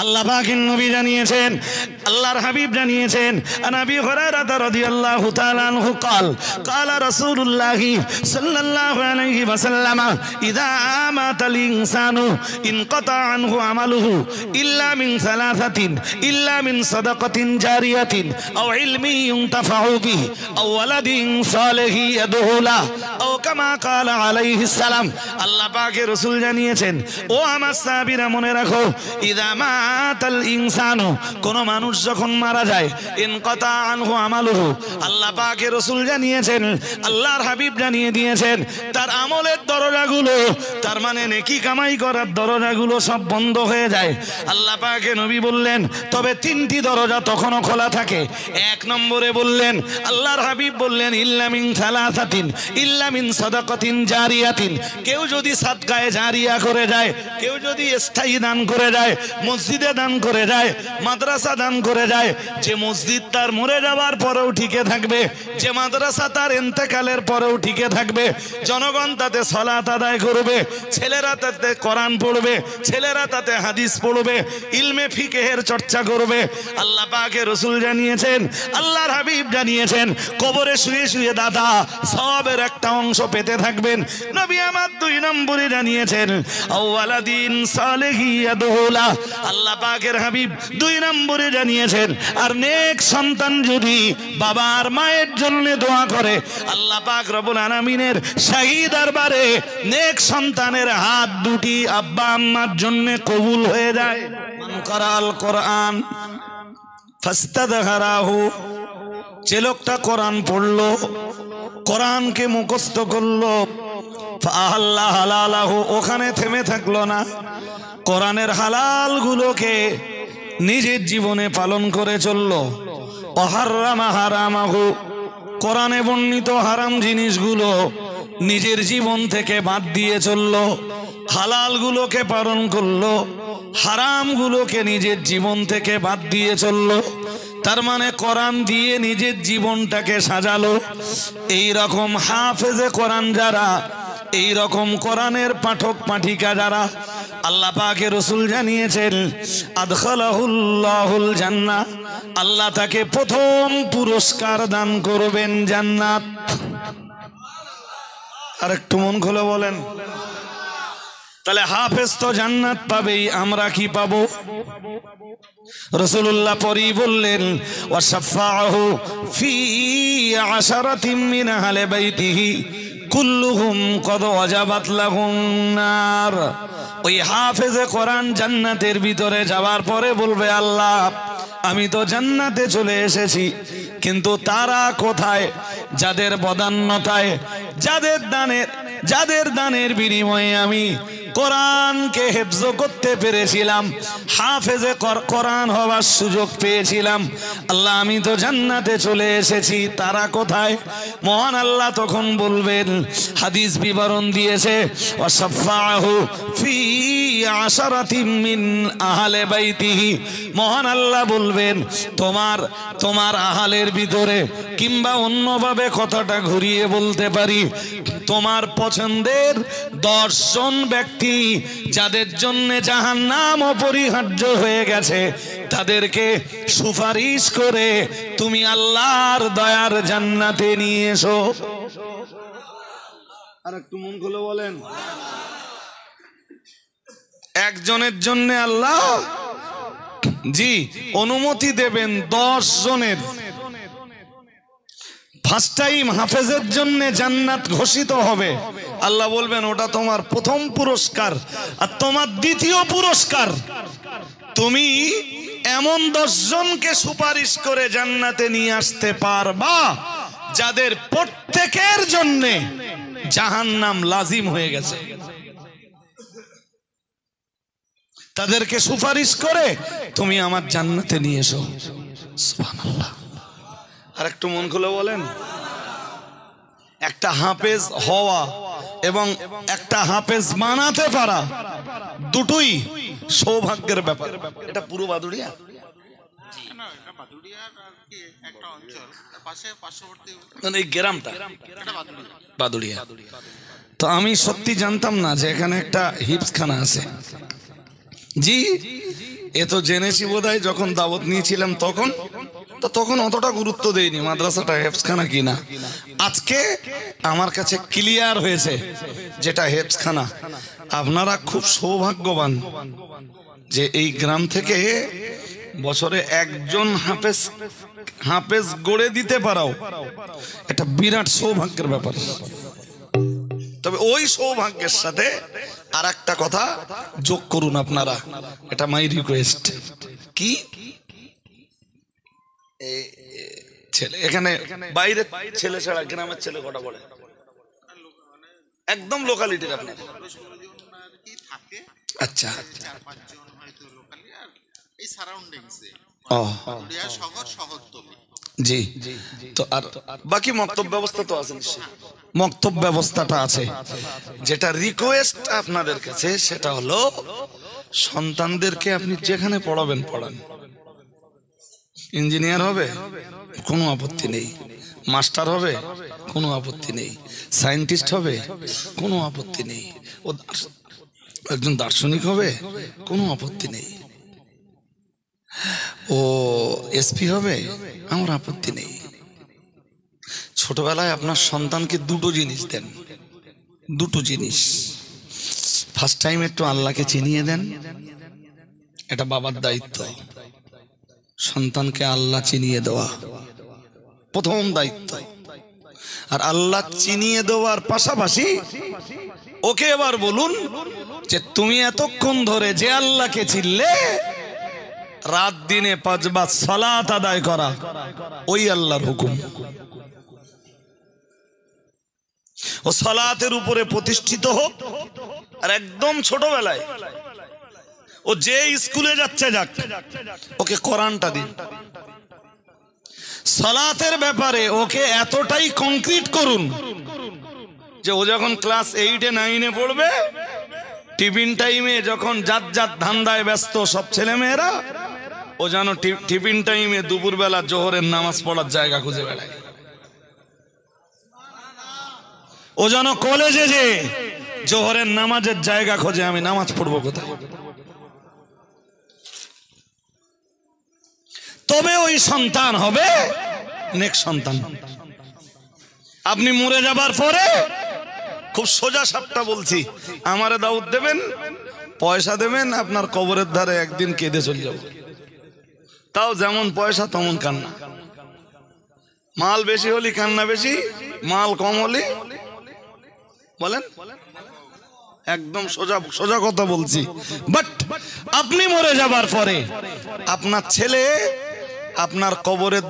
আল্লাহ পাকের নবী জানিয়েছেন, আল্লাহর হাবিব জানিয়েছেন, নবী হুরায়রা রাদিয়াল্লাহু তাআলা আনহু قال قال رسول الله صلى الله عليه وسلم اذا مات الانسان انقطع عنه عمله الا من ثلاثه الا من صدقه جاريه او علم ينتفع به او ولد صالح يدعو له او كما قال عليه السلام। আল্লাহ পাকের রাসূল জানিয়েছেন, ও আমার সাহাবীরা মনে রাখো, ইযা মাতাল ইনসানু, কোন মানুষ যখন মারা যায়, ইনকাতা আনহু আমালুহু, আল্লাহ পাকের রাসূল জানিয়েছেন, আল্লাহর হাবিব জানিয়ে দিয়েছেন, তার আমলের দরজাগুলো, তার মানে নেকি কামাই করার দরজাগুলো সব বন্ধ হয়ে যায়। আল্লাহ পাকের নবী বললেন, তবে তিনটি দরজা তখনও খোলা থাকে। এক নম্বরে বললেন, আল্লাহর হাবিব বললেন, ইল্লা মিন সালাসাতিন ইল্লা মিন সাদাকাতিন জারিয়াতিন, কেউ যদি সাদকায়ে জারিয়া করে যায়, কেউ যদি স্থায়ী দান করে যায়, মসজিদে দান করে যায়, মাদ্রাসা দান করে যায়, যে মসজিদ তার মরে যাওয়ার পরেও টিকে থাকবে, যে মাদ্রাসা তার ইন্তেকালের পরেও টিকে থাকবে, জনগণ তাতে সালাত আদায় করবে, ছেলেরা তাতে কোরআন পড়বে, ছেলেরা তাতে হাদিস পড়বে, ইলমে ফিকহের চর্চা করবে। আল্লাহ পাকের রাসূল জানিয়েছেন, আল্লাহর হাবিব জানিয়েছেন, কবরে শুয়ে শুয়ে দাদা সবের একটা অংশ পেতে থাকবেন। নবী আমার দুই নম্বরে জানিয়েছেন, আওয়ালাদিন সালেহি ইয়াদুলা, আল্লাহ পাকের হাবিব দুই নম্বরে জানিয়েছেন, আর নেক সন্তান যদি বাবা আর মায়ের জন্য দোয়া করে, আল্লাহ পাক রব্বুল আলামিনের শাহী দরবারে নেক সন্তানের হাত দুটি আব্বা আম্মার জন্য কবুল হয়ে যায়। মান করাল কোরআন ফাস্তাদহারাহু, যে লোকটা কোরআন পড়লো, কোরআনকে মুখস্থ করলো, ফাআল্লাহ হালালাহু, ওখানে থেমে থাকলো না, কোরআনের হালালগুলোকে নিজের জীবনে পালন করে চললো। ওয়াহাররামা হারামাহু, কোরআনে বর্ণিত হারাম জিনিসগুলো নিজের জীবন থেকে বাদ দিয়ে চললো, হালালগুলোকে পালন করলো, হারামগুলোকে নিজের জীবন থেকে বাদ দিয়ে চললো। তার মানে কোরআন দিয়ে নিজের জীবনটাকে সাজালো। এই রকম হাফেজে কোরআন যারা, এই রকম কোরআনের পাঠক পাঠিকা যারা, আল্লাহ পাকের রাসূল জানিয়েছেন, আদখালাহুল্লাহুল জান্নাহ, আল্লাহ তাকে প্রথম পুরস্কার দান করবেন জান্নাত। আর একটু মন খুলে বলেন, তাহলে হাফেজ তো জান্নাত পাবেই, আমরা কি পাবো? রাসূলুল্লাহ পরেই বললেন, ওয়াশাফাআহু ফি আশারাতিন মিন আহলি বাইতিহি কুল্লুহুম কদ ওয়াজাবাত লাহুম নার। ওই হাফেজে কোরআন জান্নাতের ভিতরে যাওয়ার পরে বলবে, আল্লাহ আমি তো জান্নাতে চলে এসেছি, কিন্তু তারা কোথায়? যাদের বদান্যতায়, যাদের দানের বিনিময়ে আমি কোরআনকে হেফজ করতে পেরেছিলাম, হাফেজে কোরআন হওয়ার সুযোগ পেয়েছিলাম, আল্লাহ আমি তো জান্নাতে চলে এসেছি, তারা কোথায়? মহান আল্লাহ তখন বলবেন, হাদিস বিবরণ দিয়েছে, ওয়াশাফাআহু ফি আশারাতিন মিন আহলি বাইতিহি, মহান আল্লাহ বলবেন, তোমার আহালের ভিতরে, কিংবা অন্যভাবে কথাটা ঘুরিয়ে বলতে পারি, তোমার পছন্দের 10 জন ব্যক্তি যাদের জন্য জাহান্নাম অপরিহার্য হয়ে গেছে, তাদেরকে সুপারিশ করে তুমি আল্লাহর দয়ার জান্নাতে নিয়ে এসো। আর একটু মন খুলে বলেন, একজনের জন্য আল্লাহ জি অনুমতি দেবেন 10 জনের। ফার্স্ট টাইম হাফেজের জন্য জান্নাত ঘোষিত হবে, আল্লাহ বলবেন ওটা তোমার প্রথম পুরস্কার। আর তোমার দ্বিতীয় পুরস্কার, তুমি এমন 10 জনকে সুপারিশ করে জান্নাতে নিয়ে আসতে পারবা যাদের প্রত্যেকের জন্য জাহান্নাম লাজিম হয়ে গেছে। তাদেরকে সুপারিশ করে তুমি আমার জান্নাতে নিয়ে এসো। সুবহানাল্লাহ। আর একটু মন খুলে বলেন, একটা হাফেজ হওয়া এবং একটা হাফেজ বানাতে পারা দুটোই সৌভাগ্যের ব্যাপার। এটা পুরো বাদুড়িয়া, মানে এই গ্রামটা বাদুড়িয়া। তো আমি সত্যি জানতাম না যে এখানে একটা হিপসখানা আছে। জি, এ তো জেনেছি বোধহয় যখন দাওয়াত নিয়েছিলাম তখন অতটা গুরুত্ব দেইনি মাদ্রাসাটা হেফজখানা কিনা। আজকে আমার কাছে ক্লিয়ার হয়েছে যেটা হেফজখানা। আপনারা খুব সৌভাগ্যবান যে এই গ্রাম থেকে বছরে একজন হাফেজ গড়ে দিতে পারাও এটা বিরাট সৌভাগ্যের ব্যাপার। তবে ওই সৌভাগ্যের সাথে আর একটা কথা যোগ করুন আপনারা, এটা মাই রিকোয়েস্ট। কি ছেলে এখানে বাইরে ছেলে ছাড়া গ্রামের ছেলে কটা পড়ে? একদম লোকালিটির আপনার? আচ্ছা, জি। তো আর বাকি মক্তব ব্যবস্থা তো আছে, মক্তব ব্যবস্থাটা আছে। যেটা রিকোয়েস্ট আপনাদের কাছে সেটা হলো সন্তানদেরকে আপনি যেখানে পড়াবেন পড়ান। ইঞ্জিনিয়ার হবে কোনো আপত্তি নেই, মাস্টার হবে কোনো আপত্তি নেই, সায়েন্টিস্ট হবে কোনো আপত্তি নেই, ও একজন দার্শনিক হবে কোনো আপত্তি নেই, ও এসপি হবে আমার আপত্তি নেই। ছোটবেলায় আপনার সন্তানকে দুটো জিনিস দেন, দুটো জিনিস। ফার্স্ট টাইম একটু আল্লাহকে চিনিয়ে দেন, এটা বাবার দায়িত্ব। সন্তানকে আল্লাহ চিনিয়ে দেওয়া প্রথম দায়িত্ব। আর আল্লাহ চিনিয়ে দেওয়ার পাশাপাশি ওকে এবার বলুন যে তুমি এতক্ষণ ধরে যে আল্লাহকে চিনলে, রাত দিনে 5 বার সালাত আদায় করা ওই আল্লাহর হুকুম। ও সালাতের উপরে প্রতিষ্ঠিত হোক। আর একদম ছোটবেলায় ও যে স্কুলে যাচ্ছে যাক, ওকে কোরআনটা দিন। সালাতের ব্যাপারে ওকে এতটাই কংক্রিট করুন যে ও যখন ক্লাস 8-এ 9-এ পড়বে, টিফিন টাইমে যখন যার যার ধান্দায় ব্যস্ত সব ছেলে মেয়েরা, ও যেন টিফিন টাইমে দুপুরবেলা জোহরের নামাজ পড়ার জায়গা খুঁজে বেড়ায়। ও যেন কলেজে যে জোহরের নামাজের জায়গা খোঁজে, আমি নামাজ পড়বো কোথায়। তবে ওই সন্তান হবে নেক সন্তান। আপনি মরে যাবার পরে, খুব সোজা সাপটা বলছি, আমারে দাওয়াত দেবেন, পয়সা দেবেন, আপনার কবরের ধারে একদিন কেঁদে চলে যাব। তাও যেমন পয়সা তেমন কান্না। মাল বেশি হলে কান্না বেশি, মাল কম হলে বলেন, একদম সোজা কথা বলছি। বাট আপনি মরে যাবার পরে আপনার ছেলে আপনার কবরের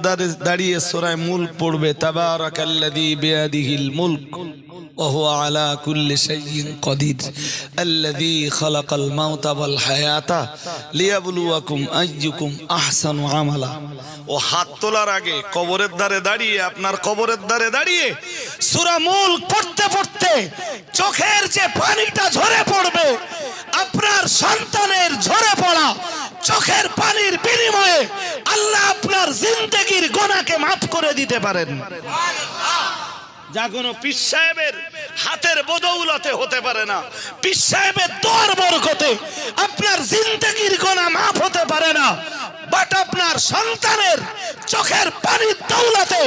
দাঁড়িয়ে সূরা মুলক পড়বে, তাবারাকাল্লাযী বিয়াদিহিল মুলক ওয়া হুয়া আলা কুল্লি শাইইন কাদির আল্লাযী খালাকাল মাউতা ওয়াল হায়াতা লিয়াবলুয়াকুম আইয়ুকুম আহসানু আমালা। ও হাত তোলার আগে কবরের ধারে দাঁড়িয়ে, আপনার কবরের ধারে দাঁড়িয়ে সূরা মুলক পড়তে পড়তে চোখের যে পানিটা ঝরে পড়বে, আপনার সন্তানের ঝরে পড়া চোখের পানির বিনিময়ে আল্লাহ আপনার জিন্দেগির গুনাহকে মাফ করে দিতে পারেন। যা কোনো পীর সাহেবের হাতের বদৌলতে হতে পারে না। পীর সাহেবের দোয়ার বরকতে আপনার জিন্দেগির গুনাহ মাফ হতে পারে না। বাট আপনার সন্তানের চোখের পানির দৌলতে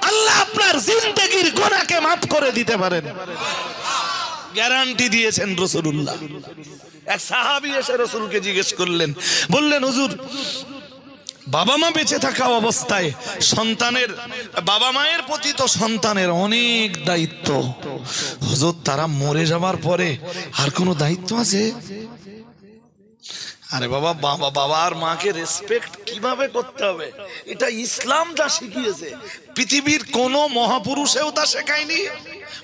আল্লাহ আপনার জিন্দেগির গুনাহকে মাফ করে দিতে পারেন। গ্যারান্টি দিয়েছেন রাসূলুল্লাহ। এক সাহাবী এসে রাসূলকে জিজ্ঞেস করলেন, বললেন হুজুর, বাবা মা বেঁচে থাকা অবস্থায় সন্তানের, বাবা মায়ের প্রতি তো সন্তানের অনেক দায়িত্ব, হুজুর তারা মরে যাবার পরে আর কোনো দায়িত্ব আছে? আরে বাবা, বাবা আর মাকে রেসপেক্ট কিভাবে করতে হবে এটা ইসলাম যা শিখিয়েছে, পৃথিবীর কোন মহাপুরুষেও তা শেখায়নি।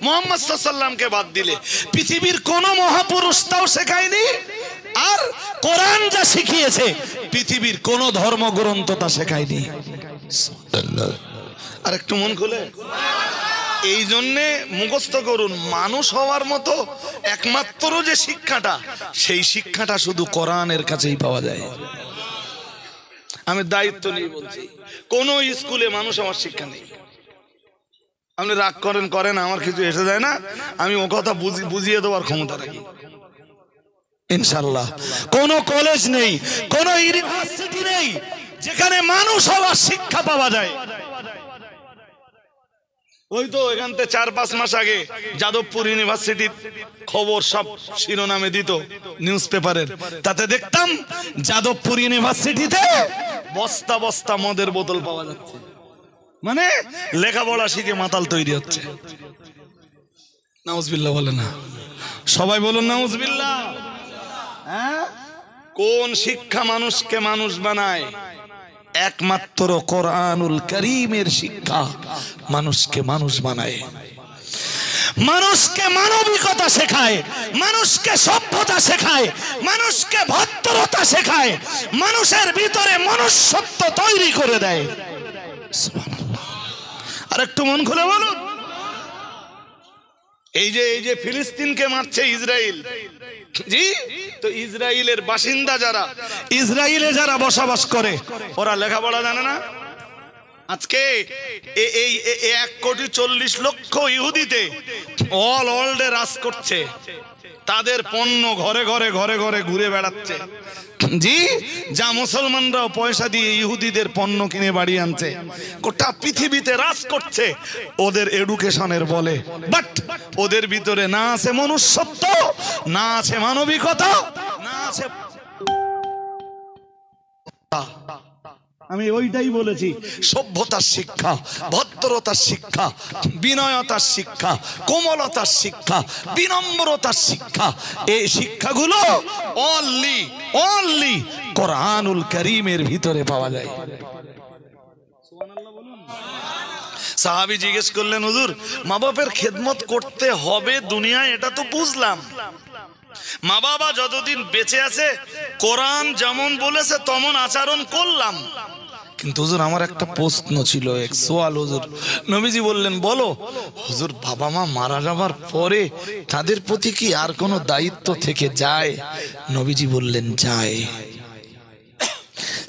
মুহাম্মদ সাল্লাল্লাহু আলাইহি ওয়াসাল্লামকে বাদ দিলে পৃথিবীর কোন মহাপুরুষ তাও শেখায়নি। আর কোরআন যা শিখিয়েছে পৃথিবীর কোন ধর্মগ্রন্থ তা শেখায়নি। আর একটু মন খুলে এই জন্যে মুখস্থ করুন, মানুষ হওয়ার মতো একমাত্র যে শিক্ষাটা, সেই শিক্ষাটা শুধু কোরআনের কাছেই পাওয়া যায়। আমি দায়িত্ব নিয়ে বলছি, কোন স্কুলে মানুষ হওয়ার শিক্ষা নেই। আপনি রাগ করেন, আমার কিছু এসে যায় না, আমি ও কথা বুঝিয়ে দেওয়ার ক্ষমতা রাখি। ইনশাআল্লাহ। কোনো কলেজ নেই, কোনো ইউনিভার্সিটি নেই যেখানে মানুষ হওয়ার শিক্ষা পাওয়া যায়। ওই তো এখান থেকে 4-5 মাস আগে যাদবপুর ইউনিভার্সিটির খবর সব শিরোনামে দিত নিউজ পেপারের, তাতে দেখতাম যাদবপুর ইউনিভার্সিটিতে বস্তা বস্তা মদের বোতল পাওয়া যাচ্ছে। মানে লেখাপড়া শিখে মাতাল তৈরি হচ্ছে। নাউজুবিল্লাহ বলে না, সবাই বলুন নাউজুবিল্লাহ। হ্যাঁ, কোন শিক্ষা মানুষকে মানুষ বানায়? একমাত্র কোরআনুল কারীমের শিক্ষা মানুষকে মানুষ বানায়, মানুষকে মানবিকতা শেখায়, মানুষকে সভ্যতা শেখায়, মানুষকে ভদ্রতা শেখায়, মানুষের ভিতরে মনুষ্যত্ব তৈরি করে দেয়। সুবহানাল্লাহ। আর একটু মন খুলে বলুন, এই যে ফিলিস্তিনকে মারছে ইসরায়েল, জি, তো ইসরায়েলের বাসিন্দা যারা, ইসরায়েলে যারা বসবাস করে, ওরা লেখাপড়া জানে না? আজকে এই 1,40,00,000 ইহুদিতে অল ওয়ার্ল্ডে রাজ করছে, তাদের পণ্য ঘরে ঘরে ঘরে ঘরে ঘুরে বেড়াচ্ছে, জি, যা মুসলমানরাও পয়সা দিয়ে ইহুদিদের পণ্য কিনে বাড়ি আনছে, গোটা পৃথিবীতে রাজ করছে ওদের এডুকেশনের বলে। বাট ওদের ভিতরে না আছে মনুষ্যত্ব, না আছে মানবিকতা, না আছে। আমি ওইটাই বলেছি, সভ্যতার শিক্ষা, ভদ্রতার শিক্ষা, বিনয়তার শিক্ষা, কোমলতার শিক্ষা, বিনম্রতার শিক্ষা, এই শিক্ষাগুলো অনলি কোরআনুল কারীমের ভিতরে পাওয়া যায়। সাহাবী জিজ্ঞেস করলেন, হুজুর, মা বাপের খেদমত করতে হবে দুনিয়ায়, এটা তো বুঝলাম, মা বাবা যতদিন বেঁচে আছে কোরআন যেমন বলেছে তেমন আচরণ করলাম, কিন্তু হুজুর আমার একটা প্রশ্ন ছিল, এক সওয়াল হুজুর। নবীজি বললেন, বলো। হুজুর, বাবা মা মারা যাবার পরে তাদের প্রতি কি আর কোনো দায়িত্ব থেকে যায়? নবীজি বললেন, যায়।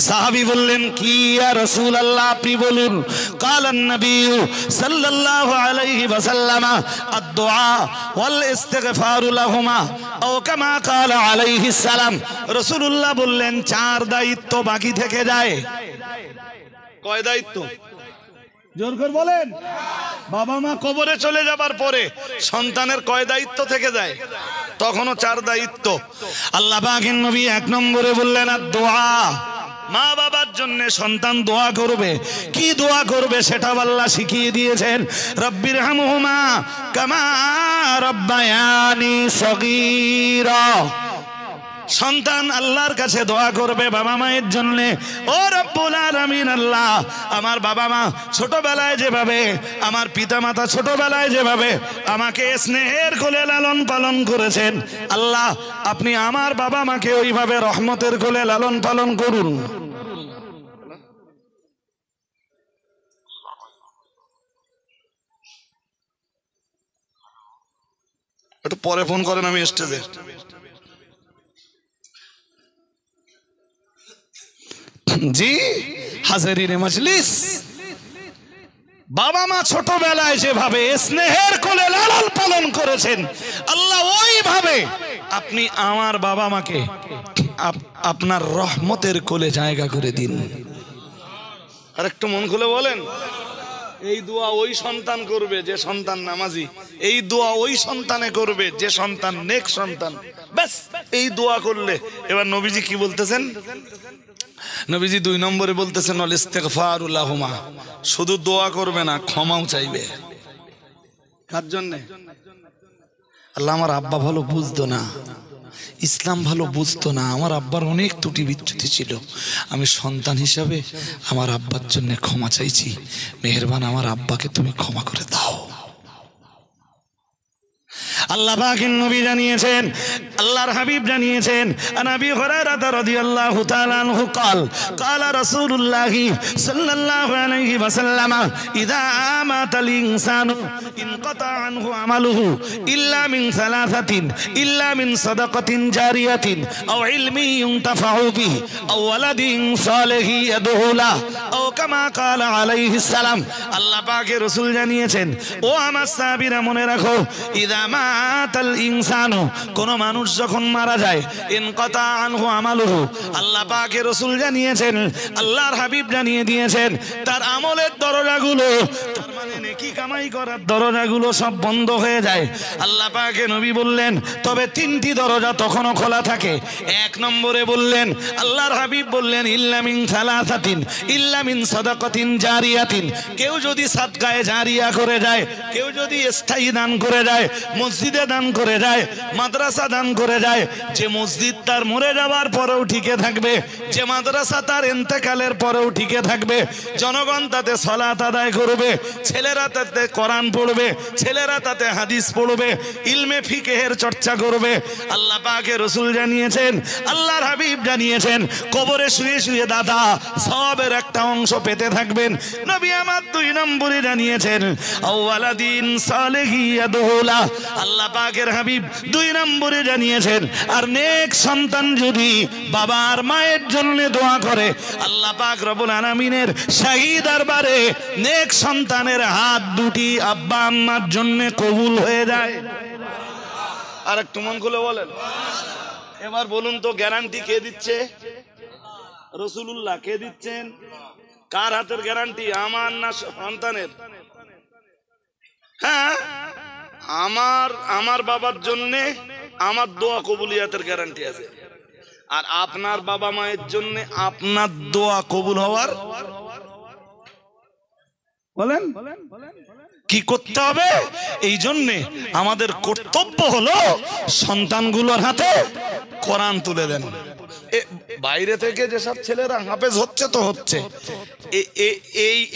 সাহাবী বললেন, কি ইয়া রাসূলুল্লাহ, আপনি বলুন। কালান নবী সাল্লাল্লাহু আলাইহি ওয়াসাল্লাম আদ-দুআ ওয়াল ইস্তিগফারু লাহুমা আও কামা ক্বালা আলাইহিস সালাম। রাসূলুল্লাহ বললেন, 4 দায়িত্ব বাকি থেকে যায়। কয় দায়িত্ব? জোর করে বলেন। বাবা মা কবরে চলে যাবার পরে সন্তানের কয় দায়িত্ব থেকে যায়? তখনও 4 দায়িত্ব। আল্লাহ পাকের নবী 1 নম্বরে বললেন আদ-দুআ, মা বাবার জন্য সন্তান দোয়া করবে। কি দোয়া করবে সেটা আল্লাহ শিখিয়ে দিয়েছেন, রব্বিরহামহুমা কামা রব্বায়ানি সগীরা। সন্তান আল্লাহর কাছে দোয়া করবে বাবা মায়ের জন্য, ও রব্বুল আলামিন, আল্লাহ আমার বাবা মা ছোটবেলায় যেভাবে, আমার পিতামাতা ছোটবেলায় যেভাবে আমাকে স্নেহের কোলে লালন পালন করেছেন, আল্লাহ আপনি আমার বাবা মাকে ওইভাবে রহমতের কোলে লালন পালন করুন। একটু পরে ফোন করেন, আমি স্টেজে। জি হাজারিনে মজলিস, বাবা মা ছোটবেলায় যেভাবে স্নেহের কোলে লালন পালন করেছেন, আল্লাহ ওইভাবে আপনি আমার বাবা মাকে আপনার রহমতের কোলে জায়গা করে দিন। আর একটু মন খুলে বলেন, এই দোয়া ওই সন্তান করবে যে সন্তান নামাজি, এই দোয়া ওই সন্তানে করবে যে সন্তান নেক সন্তান। ব্যাস এই দোয়া করলে। এবার নবীজি কি বলতেছেন? নবীজি 2 নম্বরে বলতেছেন, ওয়াল ইস্তিগফারু লাহুমা, শুধু দোয়া করবে না, ক্ষমাও চাইবে। কার জন্য? আল্লাহ আমার আব্বা ভালো বুঝতো না, ইসলাম ভালো বুঝতো না, আমার আব্বার অনেক ত্রুটি বিচ্যুতি ছিল, আমি সন্তান হিসাবে আমার আব্বার জন্য ক্ষমা চাইছি, মেহেরবান আমার আব্বাকে তুমি ক্ষমা করে দাও। আল্লাহ পাকের নবী জানিয়েছেন, আল্লাহর হাবিব জানিয়েছেন, নবী হুরায়রা রাদিয়াল্লাহু তাআলা আনহু قال قال رسول الله صلى الله عليه وسلم اذا مات الانسان انقطع عنه عمله الا من 3 الا من صدقه جاريه او علم ينتفع به او ولد صالح يدعو له او كما قال عليه السلام। আল্লাহ পাকের রাসূল জানিয়েছেন, ও আমার সাহাবীরা মনে রাখো, ইদা মাতাল ইনসানু, কোন মানুষ যখন মারা যায়, ইনকাতা আনহু আমালুহু, আল্লাহ পাকের রাসূল জানিয়েছেন, আল্লাহর হাবিব জানিয়ে দিয়েছেন, তার আমলের দরজাগুলো, তার মানে নেকি কামাই করার দরজাগুলো সব বন্ধ হয়ে যায়। আল্লাহ পাকের নবী বললেন তবে তিনটি দরজা তখনও খোলা থাকে। এক নম্বরে বললেন, আল্লাহর হাবিব বললেন, ইল্লা মিন সালাসাতিন, ইল্লা মিন সাদাকাতিন জারিয়াতিন, কেউ যদি সাদকায়ে জারিয়া করে যায়, কেউ যদি স্থায়ী দান করে যায়, মসজিদে দান করে যায়, মাদ্রাসা দান করে যায়, যে মসজিদ তার মরে যাওয়ার পরেও টিকে থাকবে, যে মাদ্রাসা তার ইন্তেকালের পরেও টিকে থাকবে, জনগণ তাতে সালাত আদায় করবে, ছেলেরা তাতে কোরআন পড়বে, ছেলেরা তাতে হাদিস পড়বে, ইলমে ফিকহের চর্চা করবে। আল্লাহ পাকের রাসূল জানিয়েছেন, আল্লাহর হাবিব জানিয়েছেন, কবরে শুয়ে শুয়ে দাদা সবের একটা অংশ পেতে থাকবেন। নবী আমার 2 নম্বরে জানিয়েছেন, আওয়ালাদিন সালেহি ইয়াদুলা, আল্লাহ পাকের হাবিব 2 নম্বরে জানিয়েছেন, আর নেক সন্তান যদি বাবা আর মায়ের জন্য দোয়া করে, আল্লাহ পাক রব্বুল আলামিনের শাহী দরবারে নেক সন্তানের হাত দুটি আব্বা আম্মার জন্য কবুল হয়ে যায়। আর একটু মন খুলে বলেন, এবার বলুন তো গ্যারান্টি কে দিচ্ছে? রাসূলুল্লাহ। কে দিচ্ছেন? কার হাতের গ্যারান্টি? আমার না সন্তানের? হ্যাঁ, আমার বাবার জন্য আমার দোয়া কবুলিয়াতের গ্যারান্টি আছে, আর আপনার বাবা মায়ের জন্য আপনার দোয়া কবুল হওয়ার। বলেন কি করতে হবে? এই জন্যে আমাদের কর্তব্য হলো সন্তানগুলোর হাতে কোরআন তুলে দেন। বাইরে থেকে যেসব ছেলেরা হাফেজ হচ্ছে তো হচ্ছে,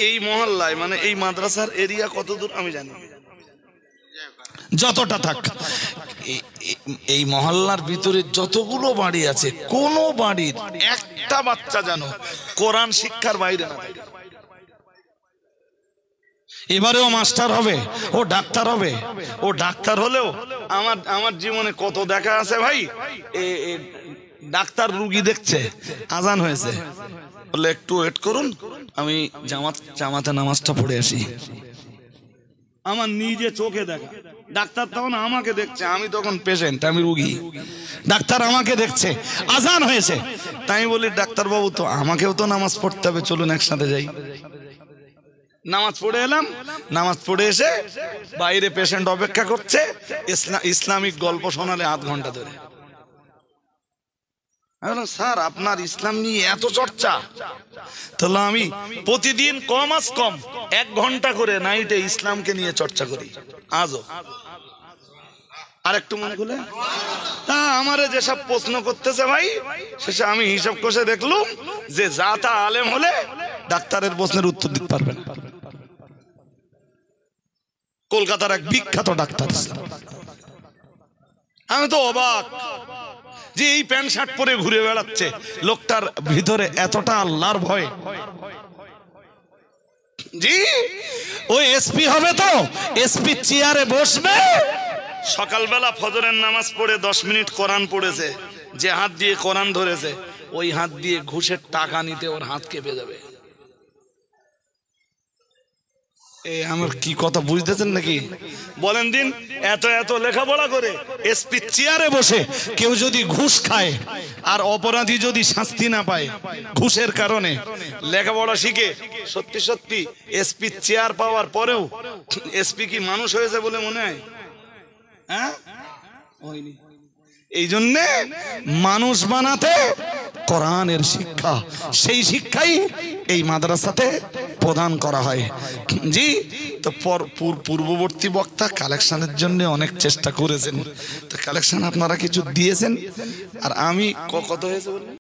এই মহল্লায় মানে এই মাদ্রাসার এরিয়া কত দূর আমি জানি, যতটা থাক এই মহল্লার ভিতরে যতগুলো বাড়ি আছে, কোন বাড়ির একটা বাচ্চা যেন কোরআন শিক্ষার বাইরে না থাকে। এবারেও মাস্টার হবে, ও ডাক্তার হবে, ও ডাক্তার হলেও আমার জীবনে কত দেখা আছে ভাই, ডাক্তার রুগী দেখছে, আজান হয়েছে, বলে একটু ওয়েট করুন, আমি জামাতে নামাজটা পড়ে আসি। আমার নিজে চোখে দেখা, ডাক্তার তখন আমাকে দেখছে, আমি তখন পেশেন্ট, আমি রুগী, ডাক্তার আমাকে দেখছে, আজান হয়েছে, তাই আমি বলি ডাক্তার বাবু তো আমাকেও তো নামাজ পড়তে হবে, চলুন একসাথে যাই। নামাজ পড়ে এলাম, নামাজ পড়ে এসে বাইরে পেশেন্ট অপেক্ষা করছে, ইসলামিক গল্প শোনালে আধ ঘন্টা ধরে। স্যার আপনার ইসলাম নিয়ে এত চর্চা, তাহলে আমি প্রতিদিন কমাস কম 1 ঘন্টা করে নাইটে ইসলামকে নিয়ে চর্চা করি আজও। আর একটু মনে খুলে তা আমারে যেসব প্রশ্ন করতেছে ভাই, শেষে আমি হিসাব কষে দেখলুম যে জাতা আলেম হলে ডাক্তারের প্রশ্নের উত্তর দিতে পারবে না। কলকাতার এক বিখ্যাত ডাক্তার, আমি তো অবাক যে এই প্যান্ট শার্ট পরে ঘুরে বেড়াচ্ছে, লোকটার ভিতরে এতটা আল্লাহর ভয়। জি ওই এসপি হবে তো, এসপি চেয়ারে বসবে, সকালবেলা ফজরের নামাজ পড়ে 10 মিনিট কোরআন পড়েছে, যে হাত দিয়ে কোরআন ধরেছে ওই হাত দিয়ে ঘুষের টাকা নিতে ওর হাত কেঁপে যাবে। আমার কি কথা বুঝতেছেন নাকি? বলেন দিন, এত লেখাপড়া করে এসপি চেয়ারে বসে কেউ যদি ঘুষ খায়, আর অপরাধী যদি শাস্তি না পায় ঘুষের কারণে, লেখাপড়া শিখে সত্যি সত্যি এসপি চেয়ার পাওয়ার পরেও এসপি কি মানুষ হয়েছে বলে মনে হয়? হ্যাঁ, হয়নি। এই জন্যে মানুষ বানাতে কোরআনের শিক্ষা, সেই শিক্ষাই এই মাদ্রাসাতে প্রদান করা হয়। জি, তো পূর্ববর্তী বক্তা কালেকশনের জন্য অনেক চেষ্টা করেছেন, তো কালেকশন আপনারা কিছু দিয়েছেন, আর আমি কত হয়েছে বললেন?